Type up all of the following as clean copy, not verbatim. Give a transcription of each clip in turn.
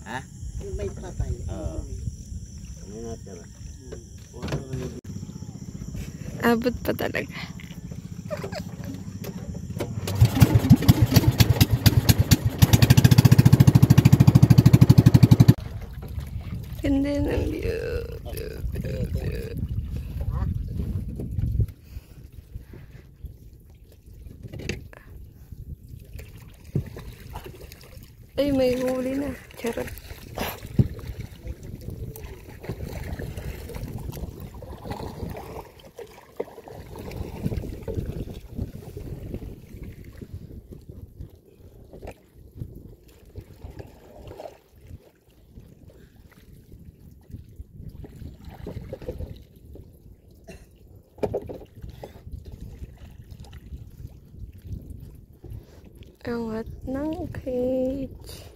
Ha? Yung may patay. Oo. Ano natin? Abot pa talaga. Ganda ng view. Ay, may huli na. Charot. Angat ng cage.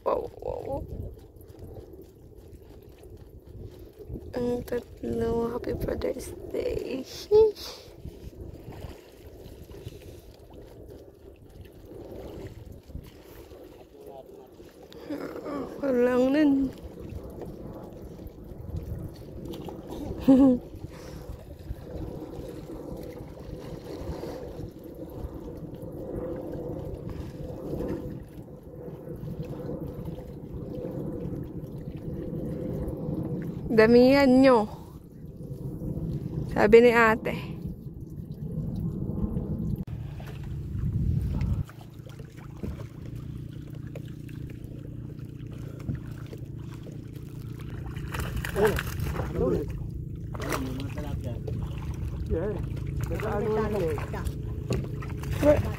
Wow, wow. Ang tatlo. Happy Father's Day. Sheesh. Walang nun. Damihan nyo. Sabi ni ate.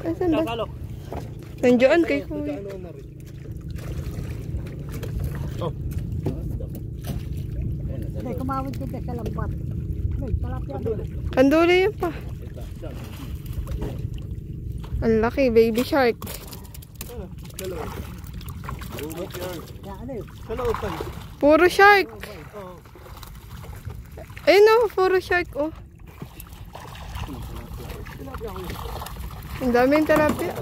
Asan ba? Nandiyan kay Kuya. Hindi, kumawid kita sa lambat. Ay, talapia doon. Anduli yun pa. Ang laki, baby shark. Puro shark. Ayun o, puro shark oh. Ang daming talapia.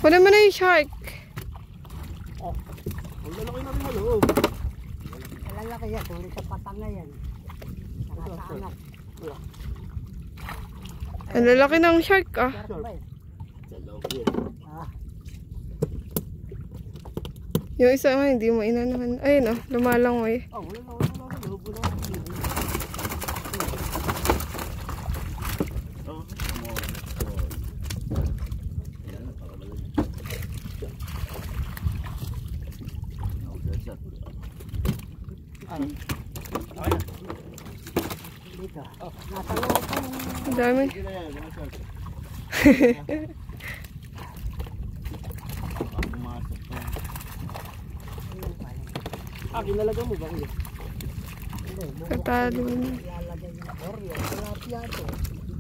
Wala mo na yung shark. Ang lalaki na rin maloob. Lalaki yan, tuloy sa patanga yan. Nakasaanak. Ang lalaki ng shark ah. Sa loob yun. Yung isa nga hindi mo inanahan. Ayun oh, lumalangoy. Ang dami. Kinalaga mo ba kuya? Katalo na.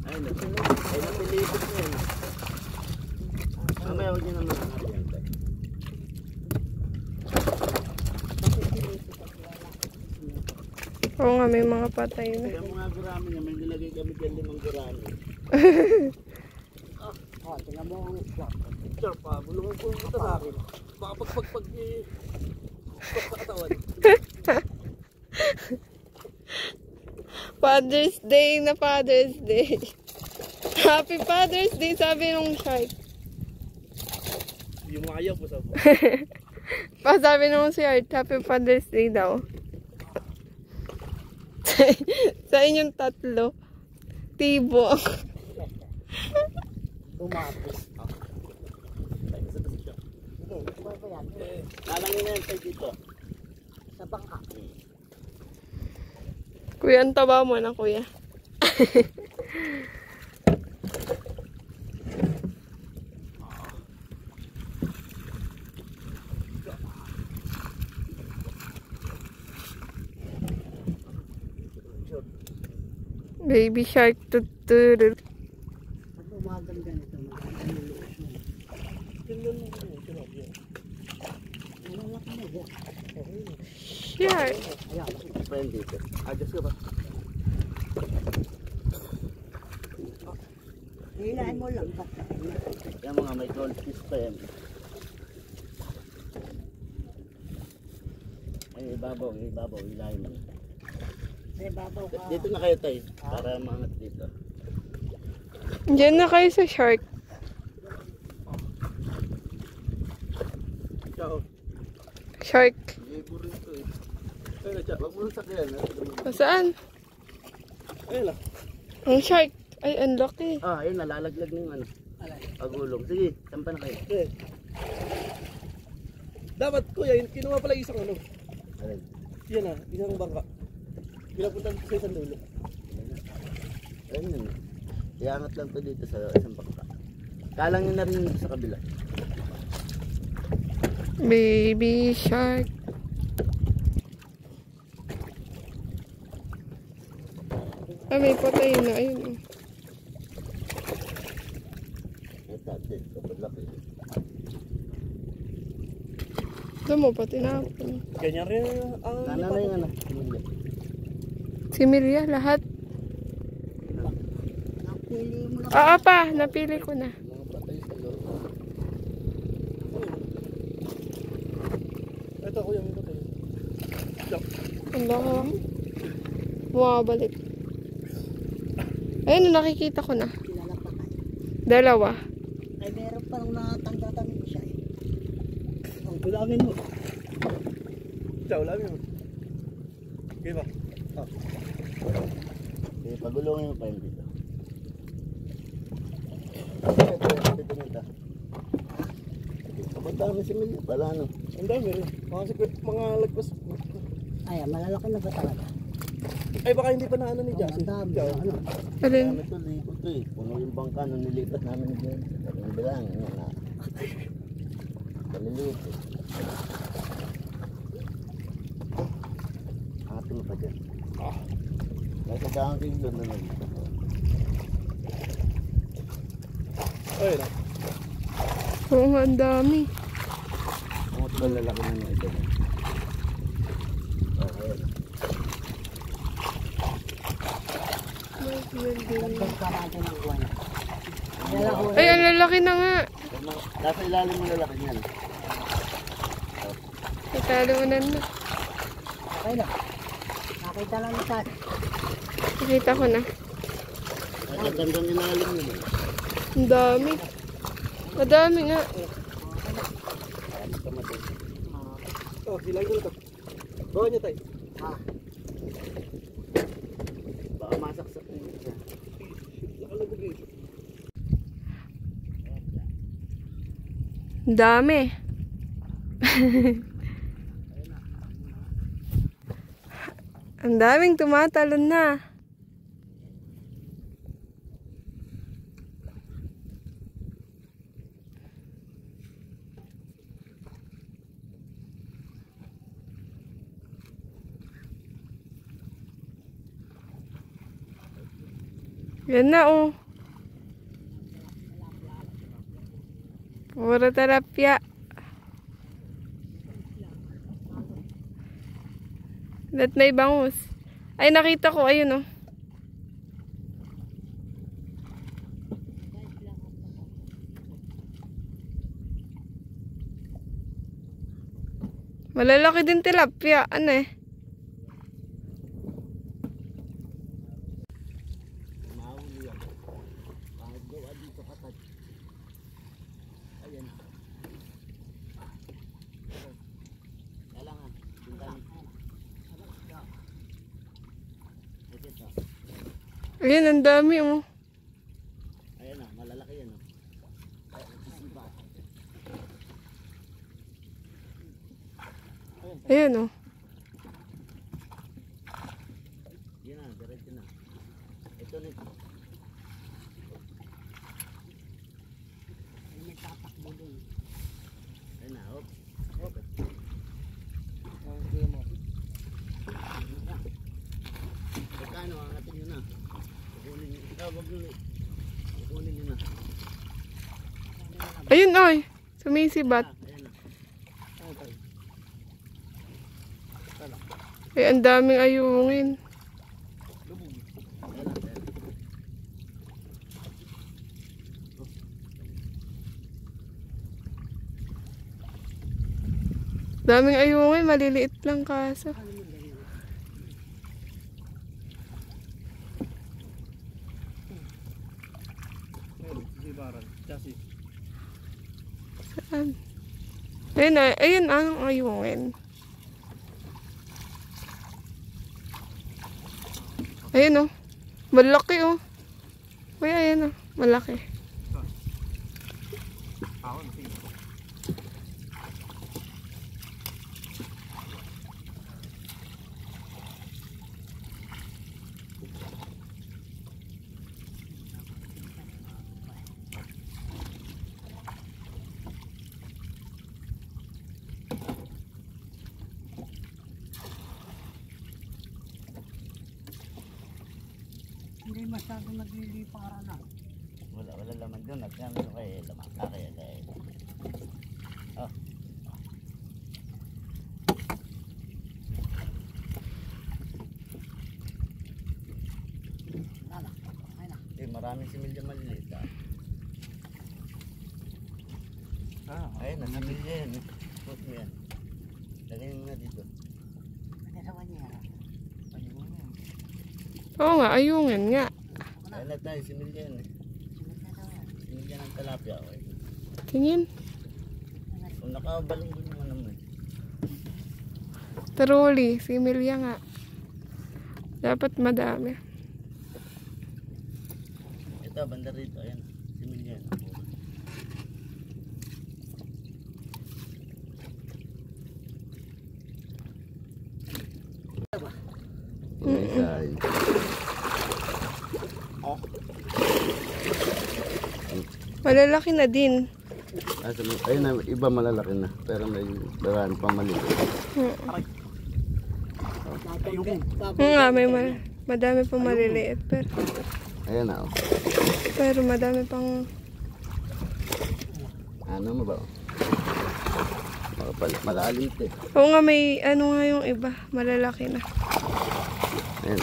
Ay, napilipit mo yun. Mamaya huwag niya naman ang yan. Oo nga, may mga patay na. Kaya mga gurami niya, may nilagay kami dyan 5 gurami. Tingnan mo ang isla. Sure pa, bulungan po ito sa akin. Baka pagpagpag katawan. Father's Day na Father's Day. Happy Father's Day, sabi nung shark. Yung ayaw po sa po. Sabi nung shark, Happy Father's Day daw. Sa inyong tatlo. Tibo. Tumapos. Lalangin na yan tayo dito. Sa bangka. Kuya, ang taba mo na kuya. Baby shark tuturo. Pag umagang ganito, magandang ilusyon. Shark. Ayan dito. Adjust ka ba? Hilahin mo lang. Yan mga may goldfish pa yan. ibabaw, ilalim mo. May babaw ka. Dito na kayo tayo, para maangat dito. Diyan na kayo sa shark. Ciao. Shark. Libo rin ito eh. Ayun na, Ciao. Huwag mo nang sakyan. Saan? Ayun na. Ang shark. Ay, ang laki. Ayun, nalalaglag na yung ano. Alay. Pagulong. Sige, sampa na kayo. Okay. Dapat kuya, kinuha pala isang ano. Alin. Yan na, isang bangka. Pinapunta sa isang dulo. Ayun yun. Iangat lang to dito sa isang bangka. Kalang nyo na rin sa kabila. Baby shark. Ah, may patay na. Ayun. Oh. Ito, dito. Kapag laki. Doon mo pa tinapon. Ganyan rin ang Nana na yung ano. Pamilya. Si Miria, lahat. Napili mo na. Oo pa, napili ko na. Mga patay sa loob. Ito kuya, may patay. Ciao. Ang baka. Bumabalik. Ayun, nakikita ko na. Kilala pa kayo. Dalawa. Ay, meron pa nung natangga-tangga ko siya eh. Ulangin mo. Ciao, ulangin mo. Okay ba? Ah. Okay, pagulongin mo pa yun dito. Dito nito. Kapag dami si Milya pala ano. Ang dami rin. Mga lagpas. Ay, malalaki na ba talaga? Ay baka hindi pa na ano ni Oh, Jason. ang dami. Ciao. Ano? Alin? Kami ito, likot to eh. Puno yung bangka nung nilipat namin dyan. Ang bilang, ano na. Maliliit eh. Angatin mo pa dyan. Nasa dahang king doon na nalito. Ayun na. Oo nga, ang dami. Ang ito lalaki na nung ito. Ayun. Lagdag ka natin ng kuwan. Dala ko Ay, ang lalaki na nga. Nasa ilalim mo lalaki niyan. Natalo mo na na. Okay lang. Nakita lang ni Tat. Nakita ko na. At hanggang ilalim mo na. Ang dami. Madami nga. Marami ka matay. Oh, hilahin ko na to. Bawa niya tayo. Ah, Baka masaksak mo siya. Nakalagog eh. Ang dami. Ang daming tumatalon na. Yan na oh. Puro tilapia. That may bangus. Ay, nakita ko. Ayun oh. Malalaki din tilapia. Ano eh? Mahuli yan. Kahit gawa dito katag. Ayan. Kailangan. Bintani. Ito. Ayun, ang dami oh. Ayan na, malalaki yan. Sisipa. Ayun oh. Yan na, diretso na. Ito nito. may tatakbo dun. Ayan na, hop. Ang kuya mo. Pagkano, angatin nyo na. Kukunin nyo. Wag nyo. Kukunin nyo na. Ayun oy. Sumisibat. Ayan na. Ano tayo? Ay, ang daming ayungin. Ayan na, ayan. Daming ayungin, maliliit lang kaso. Ayun, sibaran. Chassis. Saan? Ayun, ayun ang ayungin. Ayun oh. Malaki oh. Uy, ayan oh. Malaki. Ahon, sige. Hindi masyado nagliliparan na. Wala laman doon. Nagkano kayo laman. Kaya dahil. Oh. Lala. Ay na. Maraming similya maliliit ah. Ayun, nasa similya yan. Put mo yan. Lagay mo na dito. Kaya sa banyera. Ayun mo yan. Oo nga, ayungin nga. Ayun na tayo, similya yan eh. Sunod na daw yan. Similya ng talapia. Okay. Tingin. Kung nakabalong doon naman naman. Truly, similya nga. Dapat madami. Ito, banda rito. Ayan. Similya yan. Malalaki na din. Ayun na, iba malalaki na. Pero may baran pa maliit. Oo nga, may madami pang maliliit. Ayan na. Oh. Pero madami pang... Ano mo ba? Malalim ito eh. Oo nga, may ano nga yung iba. Malalaki na. Ayan.